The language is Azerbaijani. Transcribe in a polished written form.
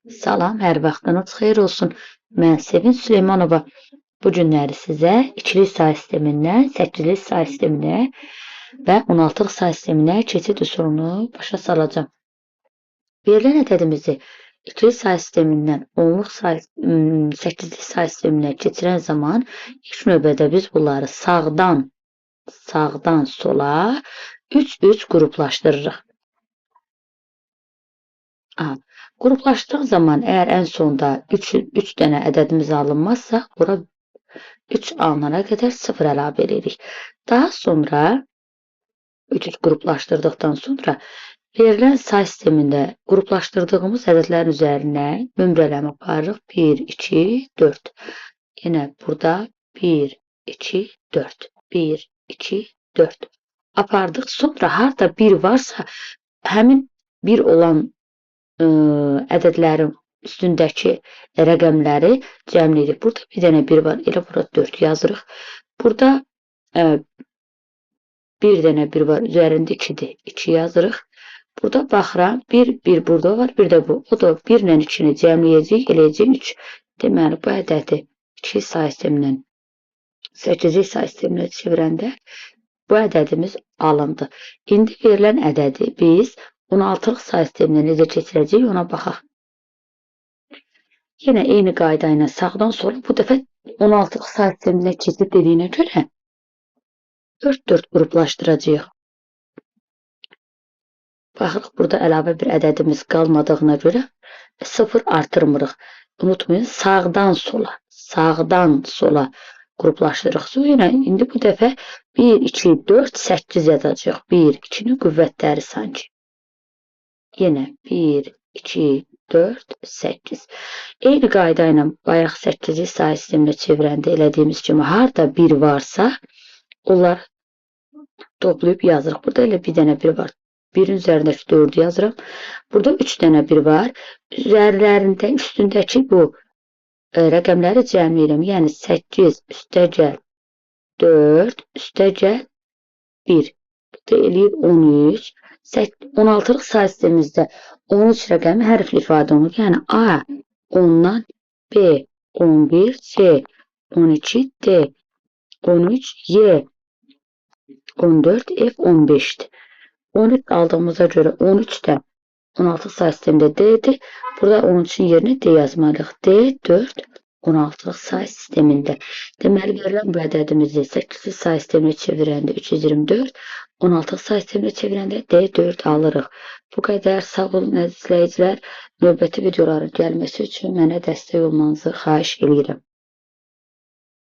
Salam, hər vaxtınız xeyir olsun. Mən Sevin Süleymanova. Bu günləri sizə ikilik say sistemindən 8-lik say sisteminə və 16-lıq say sisteminə keçid üsulunu başa salacağım. Verilən ədədimizi ikilik say sistemindən 8-lik say sisteminə keçirən zaman ilk növbədə biz bunları sağdan sola 3-3 qruplaşdırırıq. Qruplaşdığım zaman əgər ən sonda 3 dənə ədədimiz alınmazsa, bura 3 alınana qədər 0 əlavə edirik. Daha sonra 3 qruplaşdırdıqdan sonra verilən say sistemində qruplaşdırdığımız ədədlərin üzərinə nömrələmə aparırıq. 1, 2, 4. Yenə burada 1, 2, 4. 1, 2, 4. Apardıq. Sonra harda 1 varsa, həmin 1 olan ədədlərin üstündəki rəqəmləri cəmləyirik. Burada bir dənə 1 var, elə burada 4 yazırıq. Burada bir dənə 1 var, üzərində 2-dir, 2 yazırıq. Burada baxıram, 1 burada var, bir də bu. O da 1 ilə 2-ni cəmləyəcəyik, eləyəcək 3. Deməli, bu ədədi 2 say sistemindən 8-lik say sisteminə çevirəndə bu ədədimiz alındı. İndi verilən ədədi biz 16-lıq say sisteminə necə keçirəcəyik, ona baxaq. Yenə eyni qayda ilə sağdan sola bu dəfə 16-lıq say sisteminə keçid dediyinə görə 4-4 qruplaşdıracağıq. Baxırıq, burada əlavə bir ədədimiz qalmadığına görə 0 artırmırıq. Unutmayın, sağdan sola qruplaşdırırıq. Yenə indi bu dəfə 1, 2, 4, 8 yazacağıq. 1, 2-nin qüvvətləri sanki. Yenə 1, 2, 4, 8. Eyni qayda ilə bayaq 8-lik say sisteminə çevirəndə elədiyimiz kimi harda 1 varsa, onları toplayıb yazırıq. Burada elə bir dənə 1 var. 1-in üzərindəki 4-ü yazıram. Burada 3 dənə 1 var. Üzərlərində, üstündəki bu rəqəmləri cəmləyirəm. Yəni 8 üstəgəl 4 üstəgəl 1. Burada eləyir 13. 16-lıq say sistemimizdə 13 rəqəmi hərfli ifadə olunur. Yəni A 10-dan, B 11, C 12, D 13, Y 14, F 15'dir. 13 aldığımıza görə 13 də 16 say sistemində D'dir. Burada 13'ün yerinə D yazmalıyıq. D 4 16-lıq say sistemində. Deməli, verilən bu ədədimizi 8-lik say sisteminə çevirəndə 324, 16-lıq say sisteminə çevirəndə D4 alırıq. Bu qədər. Sağ olun əziz izləyicilər. Növbəti videoların gəlməsi üçün mənə dəstək olmanızı xahiş edirəm.